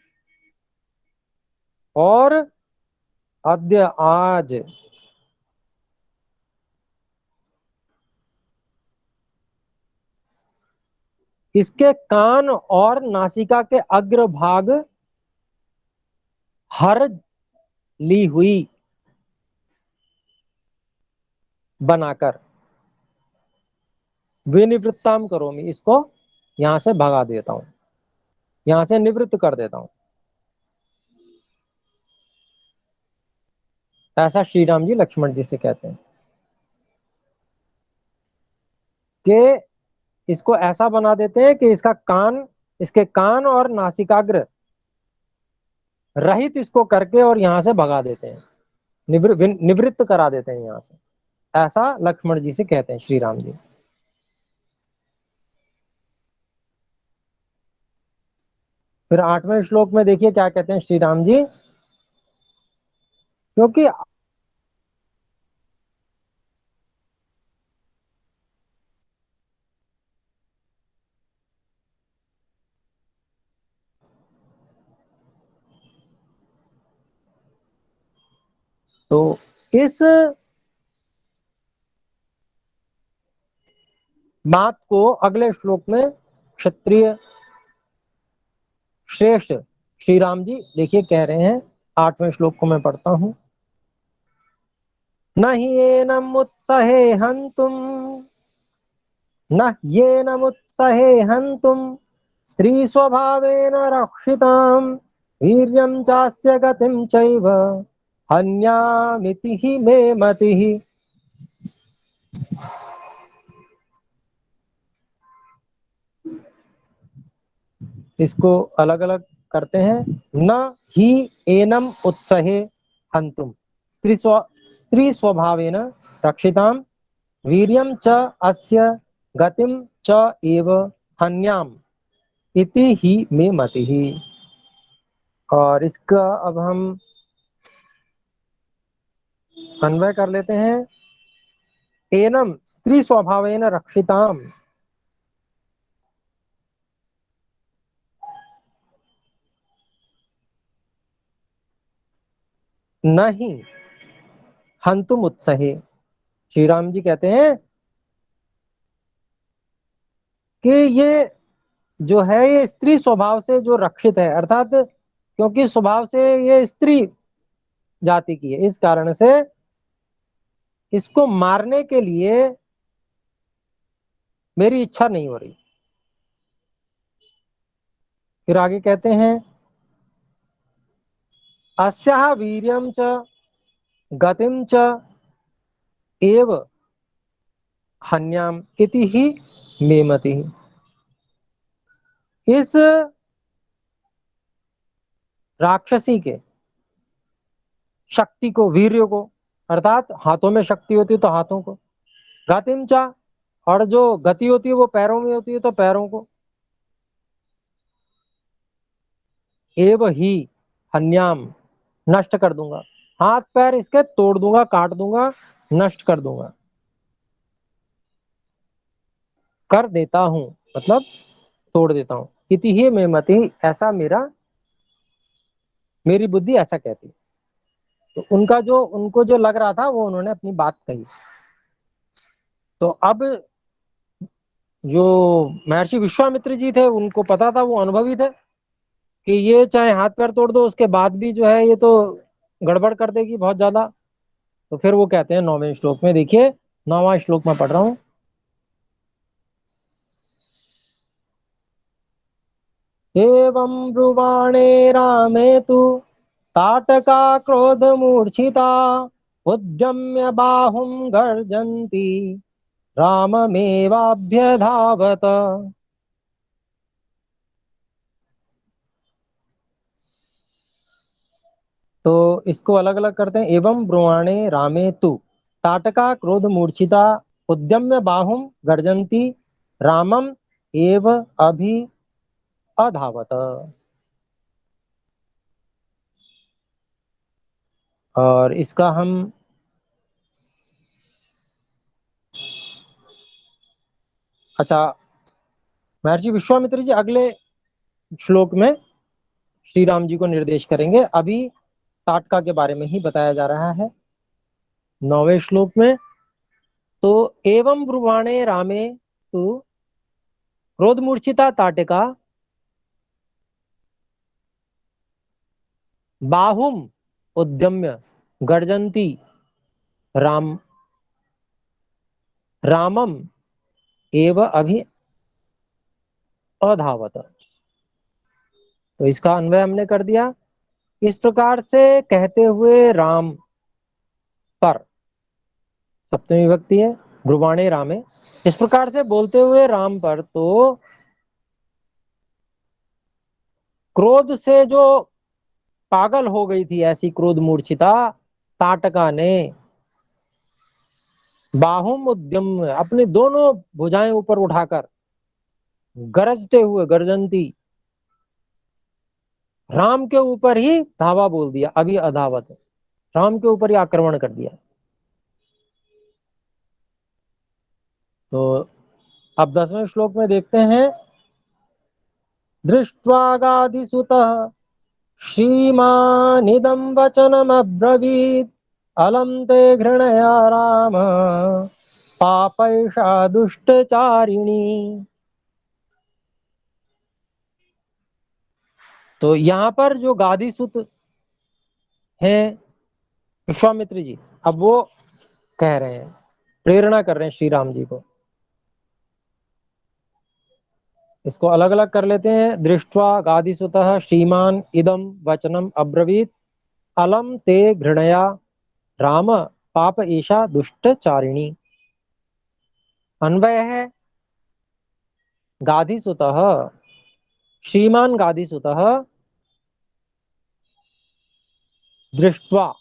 Speaker 1: और अद्य, आज, इसके कान और नासिका के अग्रभाग हर ली हुई बनाकर विनिवृत्ताम करोमि, इसको यहां से भगा देता हूं, यहां से निवृत्त कर देता हूं। ऐसा श्री राम जी लक्ष्मण जी से कहते हैं कि इसको ऐसा बना देते हैं कि इसका कान, इसके कान और नासिकाग्र रहित इसको करके और यहां से भगा देते हैं, निवृत्त करा देते हैं यहां से। ऐसा लक्ष्मण जी से कहते हैं श्री राम जी। फिर 8वें श्लोक में देखिए क्या कहते हैं श्री राम जी, क्योंकि तो इस बात को अगले श्लोक में क्षत्रिय श्रेष्ठ श्री राम जी देखिए कह रहे हैं। 8वें श्लोक को मैं पढ़ता हूं। न हि एनम् उत्सहे हन्तुम्, न येनमुत्सहे हन्तुम् स्त्री स्वभावेन रक्षिताम् वीर्यं चास्य गतिं चैव हन्यामिति हि मे मतिः। इसको अलग अलग करते हैं। न ही एनम उत्सहे हंतुम स्त्री स्वभावेन रक्षिताम वीर्यम च अस्य गतिम च एव हन्याम इति ही मे मतिः। और इसका अब हम अन्वय कर लेते हैं। एनम स्त्री स्वभावेन रक्षिताम, नहीं हंतुम उत्सहे, श्री राम जी कहते हैं कि ये जो है ये स्त्री स्वभाव से जो रक्षित है, अर्थात क्योंकि स्वभाव से ये स्त्री जाति की है, इस कारण से इसको मारने के लिए मेरी इच्छा नहीं हो रही। फिर आगे कहते हैं अस्याः वीर्यं च गतिं च एव हन्याम इति ही मे मतिः। इस राक्षसी के शक्ति को, वीर्य को, अर्थात हाथों में शक्ति होती है तो हाथों को, गतिम चा, और जो गति होती है वो पैरों में होती है तो पैरों को, एव ही हन्याम, नष्ट कर दूंगा, हाथ पैर इसके तोड़ दूंगा, काट दूंगा, नष्ट कर दूंगा, कर देता हूं, मतलब तोड़ देता हूं। इति ही मे मति, ऐसा मेरी बुद्धि ऐसा कहती है। तो उनका जो, उनको जो लग रहा था वो उन्होंने अपनी बात कही। तो अब जो महर्षि विश्वामित्र जी थे उनको पता था, वो अनुभवी थे कि ये चाहे हाथ पैर तोड़ दो उसके बाद भी जो है ये तो गड़बड़ कर देगी बहुत ज्यादा। तो फिर वो कहते हैं 9वें श्लोक में, देखिए 9वां श्लोक में पढ़ रहा हूं। एवं ब्रुवाणे रामे तु ताटका क्रोध मूर्छिता उद्यम्य बाहुं गर्जन्ति राममेवाभ्यधावत। तो इसको अलग अलग करते हैं। एवं ब्रुवाणे रामे तु ताटका क्रोध मूर्छिता उद्यम्य बाहुं गर्जन्ति रामम एव अभि अधावत। और इसका हम अच्छा, महर्षि विश्वामित्र जी अगले श्लोक में श्री राम जी को निर्देश करेंगे। अभी ताटका के बारे में ही बताया जा रहा है 9वें श्लोक में। तो एवं ब्रुवाणे रामे तु क्रोधमूर्छिता ताटका बाहुम उद्यम्य गर्जन्ती राम रामम एव अभि अधावत। तो इसका अन्वय हमने कर दिया। इस प्रकार से कहते हुए राम पर, सप्तमी विभक्ति है, ब्रुवाणे रामे, इस प्रकार से बोलते हुए राम पर तो क्रोध से जो पागल हो गई थी, ऐसी क्रोध मूर्छिता ताटका ने बाहुम उद्यम, अपनी दोनों भुजाएं ऊपर उठाकर गरजते हुए, गर्जंती, राम के ऊपर ही धावा बोल दिया, अभी अधावत, राम के ऊपर ही आक्रमण कर दिया। तो अब 10वें श्लोक में देखते हैं, दृष्ट्वा गाधिसुतः श्रीमानिदं वचनमब्रवीत् अलं ते घृणया राम पापैषा दुष्टचारिणी। तो यहाँ पर जो गाधिसुत हैं विश्वामित्र जी, अब वो कह रहे हैं, प्रेरणा कर रहे हैं श्री राम जी को। इसको अलग अलग कर लेते हैं। दृष्ट्वा गादिसुतः श्रीमान इदम वचनम अब्रवीत अलम ते घृणया राम पाप ईशा दुष्टचारिणी। अन्वय है, गाधिसुतः श्रीमान गाधिसुतः दृष्ट्वा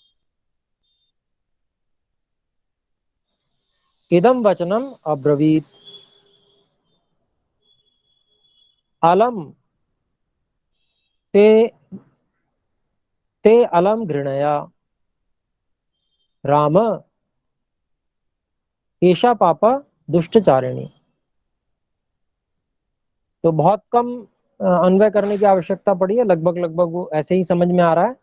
Speaker 1: इदम वचनम अब्रवीत अलम ते ते अलम घृणया राम ईशा पाप दुष्टचारिणी। तो बहुत कम अन्वय करने की आवश्यकता पड़ी है, लगभग लगभग वो ऐसे ही समझ में आ रहा है।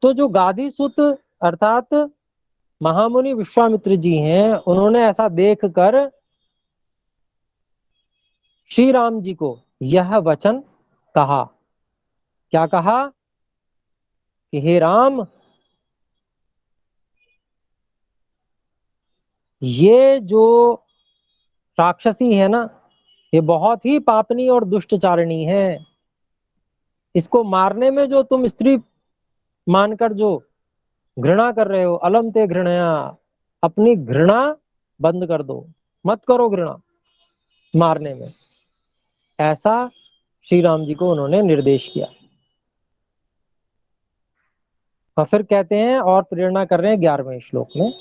Speaker 1: तो जो गादी सुत अर्थात महामुनि विश्वामित्र जी हैं, उन्होंने ऐसा देखकर श्री राम जी को यह वचन कहा। क्या कहा? कि हे राम, ये जो राक्षसी है ना, ये बहुत ही पापनी और दुष्टचारिणी है। इसको मारने में जो तुम स्त्री मानकर जो घृणा कर रहे हो, अलम ते घृणया, अपनी घृणा बंद कर दो, मत करो घृणा मारने में। ऐसा श्री राम जी को उन्होंने निर्देश किया। और फिर कहते हैं और प्रेरणा कर रहे हैं 11वें श्लोक में,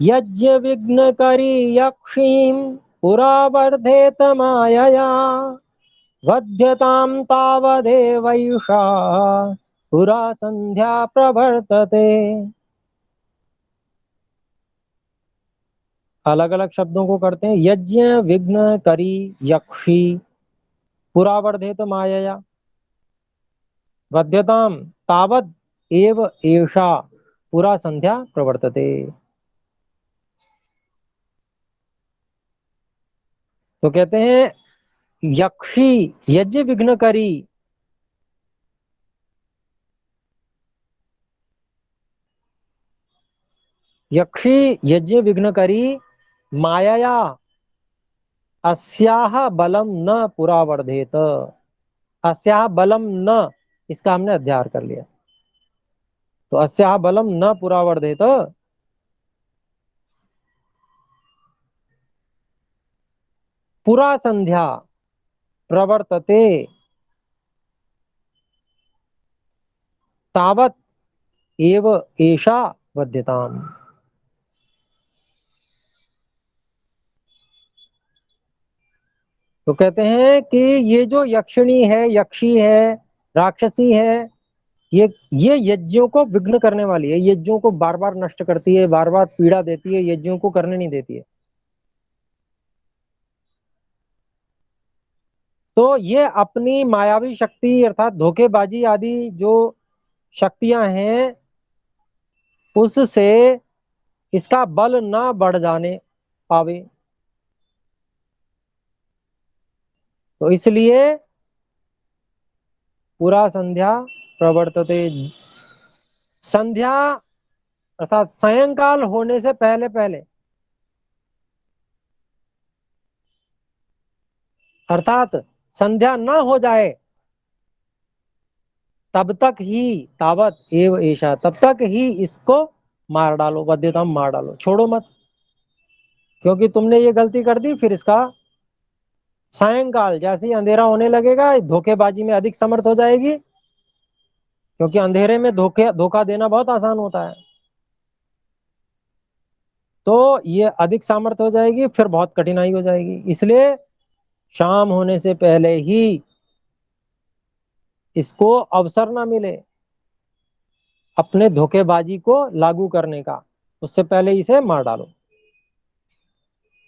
Speaker 1: यज्ञ विघ्न करी यक्षीम पुरा वर्धेत मायया वध्यताम तावदेवैषा पुरा संध्या प्रवर्तते। अलग अलग शब्दों को करते हैं, यज्ञ विघ्न करी यक्षी पुरा वर्धेत मायया वध्यताम तावद एव एषा पुरा संध्या प्रवर्तते। तो कहते हैं यक्षी यज्ञ विघ्न करी, यक्षी यज्ञ विघ्न करी मायया अस्याह बलम न पुरा वर्धेत। अस्याह बलम न, इसका हमने अध्याय कर लिया। तो अस्याह बलम न पुरा वर्धेत, पुरा संध्या प्रवर्तते तावत एव एषा वध्यताम। तो कहते हैं कि ये जो यक्षिणी है, यक्षी है, राक्षसी है, ये यज्ञों को विघ्न करने वाली है, यज्ञों को बार बार नष्ट करती है, बार बार पीड़ा देती है, यज्ञों को करने नहीं देती है। तो ये अपनी मायावी शक्ति अर्थात धोखेबाजी आदि जो शक्तियां हैं उससे इसका बल ना बढ़ जाने पावे, तो इसलिए पूरा संध्या प्रवर्तते, संध्या अर्थात सायंकाल होने से पहले पहले, अर्थात संध्या न हो जाए तब तक ही, तावत एव ऐशा, तब तक ही इसको मार डालो, वध्यताम मार डालो, छोड़ो मत, क्योंकि तुमने ये गलती कर दी, फिर इसका सायंकाल जैसे ही अंधेरा होने लगेगा धोखेबाजी में अधिक समर्थ हो जाएगी, क्योंकि अंधेरे में धोखा देना बहुत आसान होता है। तो ये अधिक सामर्थ्य हो जाएगी, फिर बहुत कठिनाई हो जाएगी, इसलिए शाम होने से पहले ही इसको अवसर ना मिले अपने धोखेबाजी को लागू करने का, उससे पहले इसे मार डालो।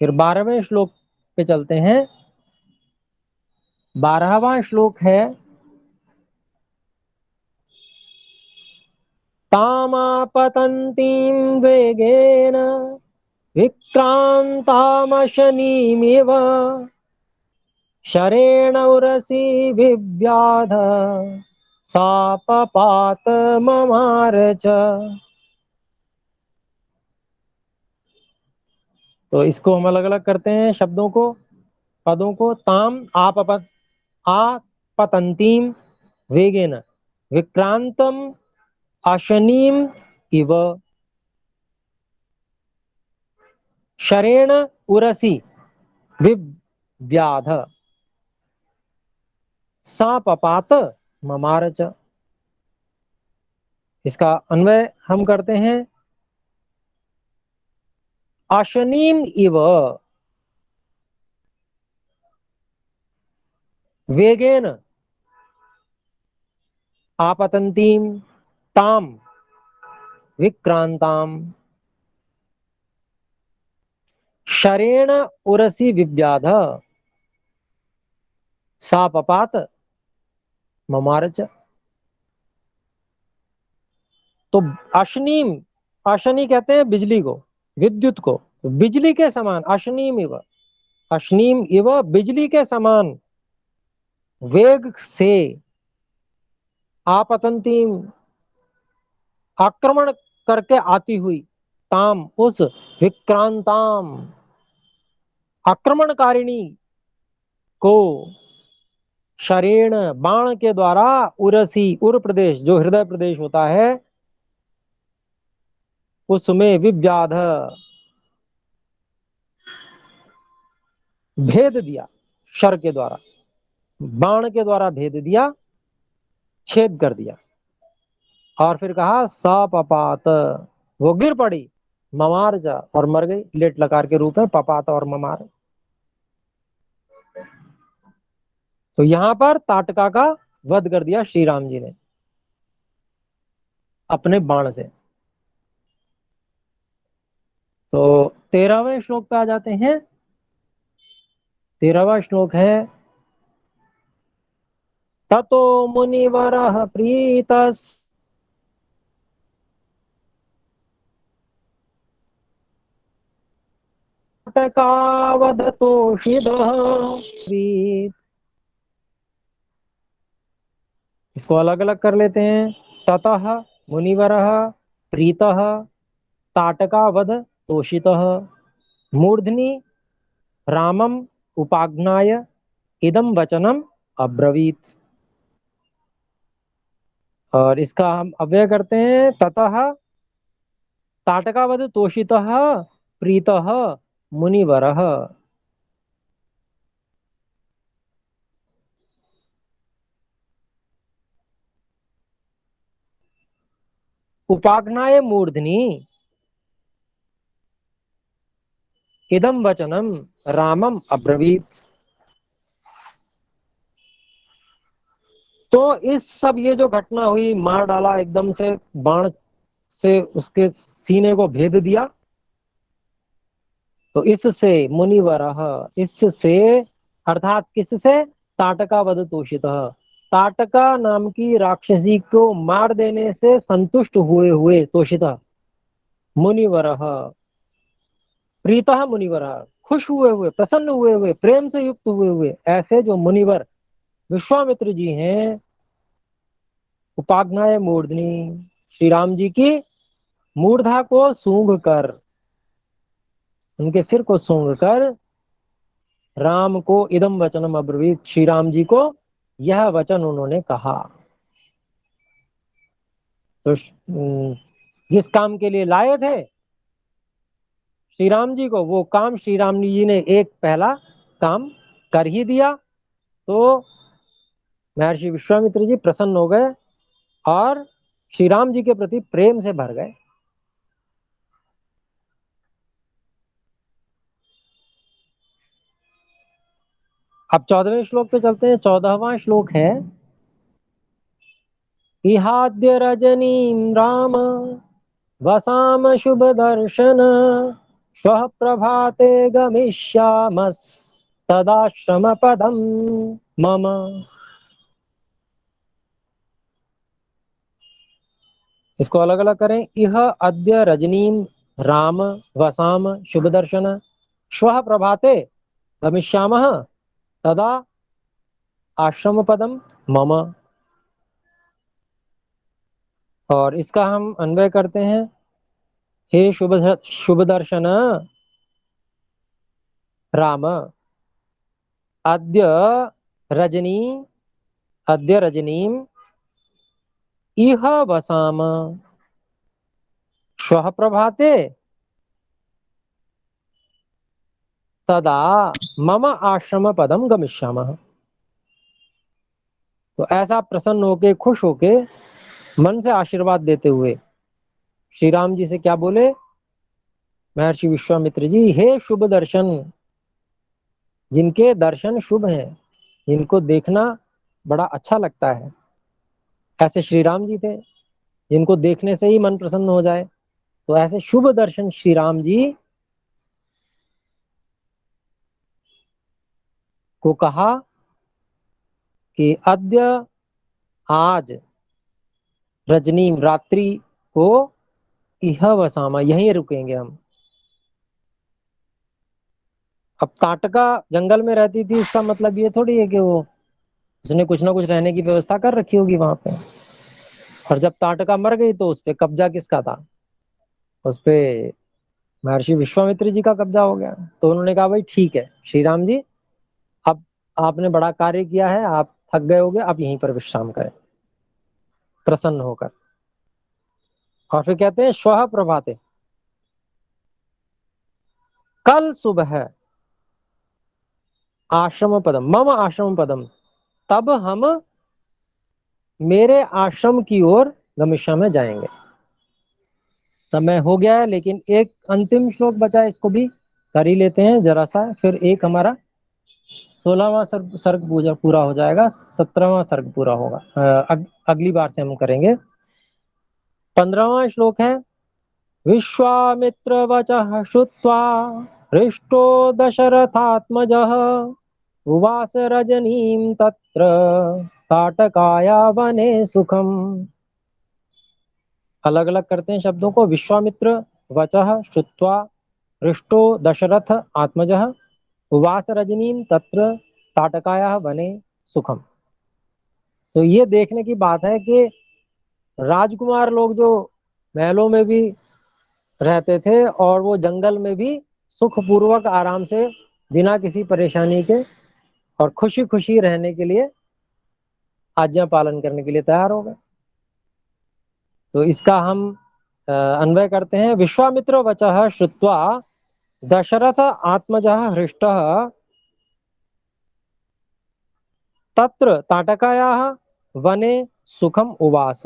Speaker 1: फिर 12वें श्लोक पे चलते हैं। 12वां श्लोक है, तामापतन्तीं वेगेन विक्रान्तामशनीमिव शरेण उरसी विव्याध सा पपात ममार च। तो इसको हम अलग अलग करते हैं शब्दों को, पदों को। ताम आपतंतीम वेगेन विक्रांतम अशनीम इव शरेण उरसी विव्याध सा पपात ममार च। इसका अन्वय हम करते हैं, अशनीम इव वेगेन आपतंतीम ताम विक्रांताम शरेण उरसी विव्याध सा पपात ममार च। तो अशनीम, अशनी कहते हैं बिजली को, विद्युत को, तो बिजली के समान अशनीम इव, अशनीम इव बिजली के समान वेग से आपतंतीम आक्रमण करके आती हुई, ताम उस विक्रांताम आक्रमणकारिणी को, शरेण बाण के द्वारा, उरसी उर प्रदेश जो हृदय प्रदेश होता है उसमें विव्याध भेद दिया, शर के द्वारा, बाण के द्वारा भेद दिया, छेद कर दिया। और फिर कहा सपपात, वो गिर पड़ी, ममार जा और मर गई, लेट लकार के रूप में पपात और ममार। तो यहां पर ताटका का वध कर दिया श्री राम जी ने अपने बाण से। तो 13वें श्लोक पे आ जाते हैं। 13वां श्लोक है, ततो मुनिवरः प्रीतस् ताटकावधतोषितः। इसको अलग अलग कर लेते हैं। ततः मुनिवरः प्रीतः ताटकावध तोषितः मूर्धनि रामम उपाज्ञाय इदम वचनम अब्रवीत। और इसका हम अव्यय करते हैं, ततः ताटकावध तोषितः प्रीतः मुनिवरः। उपाज्ञाय मूर्धनि इदम वचनम रामम अब्रवीत। तो इस सब ये जो घटना हुई, मार डाला एकदम से, बाण से उसके सीने को भेद दिया। तो इससे मुनिवर, इससे अर्थात किससे, ताटका वध तोषित, ताटका नाम की राक्षसी को मार देने से संतुष्ट हुए हुए, तोषित मुनिवर, प्रीतः मुनिवर, खुश हुए हुए, प्रसन्न हुए हुए, प्रेम से युक्त हुए हुए, ऐसे जो मुनिवर विश्वामित्र जी हैं, उपाज्ञाए मूर्धनि, श्री राम जी की मूर्धा को सूंघ कर, उनके सिर को सूंघ कर राम को इदम वचनम अब्रवीत, श्री राम जी को यह वचन उन्होंने कहा। तो जिस काम के लिए लाए थे श्री राम जी को, वो काम श्री राम जी ने एक पहला काम कर ही दिया। तो महर्षि विश्वामित्र जी प्रसन्न हो गए और श्री राम जी के प्रति प्रेम से भर गए। अब 14वें श्लोक पे चलते हैं। 14वां श्लोक है, इहाद्य रजनीं राम वसाम शुभ दर्शन, श्वः प्रभाते गमिष्यामस्तदाश्रम पदम मम। इसको अलग अलग करें। इह अद्य रजनीं राम वसाम शुभ दर्शन, श्वः प्रभाते गमिष्यामः तदा आश्रम पदम मम। और इसका हम अन्वय करते हैं, हे शुभ दर्शन राम, अद्य रजनी, अद्य रजनीम इह वसाम, श्वः प्रभाते तदा मम आश्रम पदम गमिष्यामः। तो ऐसा प्रसन्न होके, खुश होके, मन से आशीर्वाद देते हुए श्री राम जी से क्या बोले महर्षि विश्वामित्र जी, हे शुभ दर्शन, जिनके दर्शन शुभ हैं, जिनको देखना बड़ा अच्छा लगता है, ऐसे श्री राम जी थे जिनको देखने से ही मन प्रसन्न हो जाए। तो ऐसे शुभ दर्शन श्री राम जी को कहा कि अद्य, आज, रजनी रात्रि को, इह वसामा, यहीं रुकेंगे हम। अब ताटका जंगल में रहती थी, इसका मतलब ये थोड़ी है कि वो उसने कुछ ना कुछ रहने की व्यवस्था कर रखी होगी वहां पे। और जब ताटका मर गई तो उस पे कब्जा किसका था, उस पे महर्षि विश्वामित्र जी का कब्जा हो गया। तो उन्होंने कहा भाई ठीक है श्री राम जी, अब आपने बड़ा कार्य किया है, आप थक गए होगे, आप यहीं पर विश्राम करें प्रसन्न होकर। और फिर कहते हैं श्वः प्रभाते, कल सुबह आश्रम पदम, मम आश्रम पदम, तब हम मेरे आश्रम की ओर गमिष्या में जाएंगे। समय हो गया है, लेकिन एक अंतिम श्लोक बचा है, इसको भी कर ही लेते हैं जरा सा, फिर एक हमारा 16वां सर्ग पूरा हो जाएगा, 17वां सर्ग पूरा होगा। अगली बार से हम करेंगे। 15वां श्लोक है, विश्वामित्र वचः श्रुत्वा हृष्टो दशरथात्मजः उवास रजनीं तत्र ताटकाया वने सुखम। अलग अलग करते हैं शब्दों को। विश्वामित्र वचः श्रुत्वा हृष्टो दशरथ आत्मजः उवास रजनीं तत्र ताटकाया वने सुखम। तो ये देखने की बात है कि राजकुमार लोग जो महलों में भी रहते थे और वो जंगल में भी सुखपूर्वक आराम से बिना किसी परेशानी के और खुशी खुशी रहने के लिए, आज्ञा पालन करने के लिए तैयार हो गए। तो इसका हम अन्वय करते हैं। विश्वामित्र वचः श्रुत्वा दशरथ आत्मजः हृष्टः तत्र ताटकायाः वने सुखम उवास,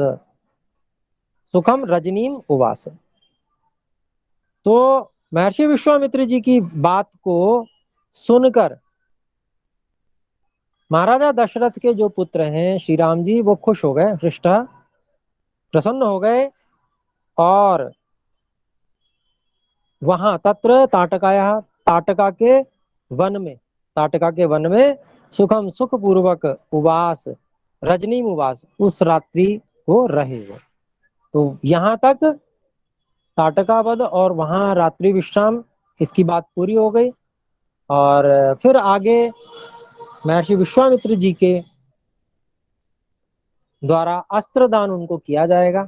Speaker 1: सुखम रजनीम उवास। तो महर्षि विश्वामित्र जी की बात को सुनकर महाराजा दशरथ के जो पुत्र हैं श्री राम जी, वो खुश हो गए, हृष्ट प्रसन्न हो गए, और वहां तत्र ताटकाया, ताटका के वन में, ताटका के वन में सुखम सुख पूर्वक उवास, रजनी उवास, उस रात्रि को रहे वो। तो यहाँ तक ताटका वध और वहां रात्रि विश्राम, इसकी बात पूरी हो गई। और फिर आगे महर्षि विश्वामित्र जी के द्वारा अस्त्र दान उनको किया जाएगा।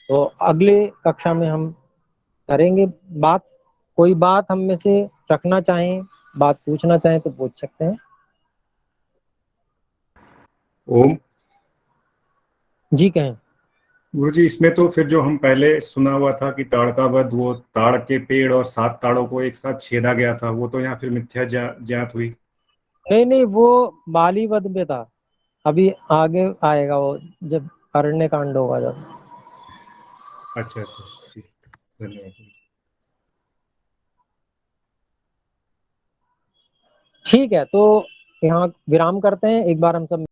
Speaker 1: तो अगले कक्षा में हम करेंगे बात। कोई बात हम में से रखना चाहें, बात पूछना चाहें तो पूछ सकते हैं।
Speaker 2: ओम।
Speaker 1: जी कहें।
Speaker 2: गुरु जी, इसमें तो फिर जो हम पहले सुना हुआ था कि ताड़ का वध, वो ताड़ के पेड़ और 7 ताड़ों को एक साथ छेदा गया था, वो तो यहाँ फिर मिथ्या ज्ञात हुई।
Speaker 1: नहीं नहीं, वो बाली वध में था। अभी आगे आएगा वो, जब अरण्य कांड होगा जब।
Speaker 2: अच्छा अच्छा, ठीक, धन्यवाद।
Speaker 1: ठीक है, तो यहाँ विराम करते हैं। एक बार हम सब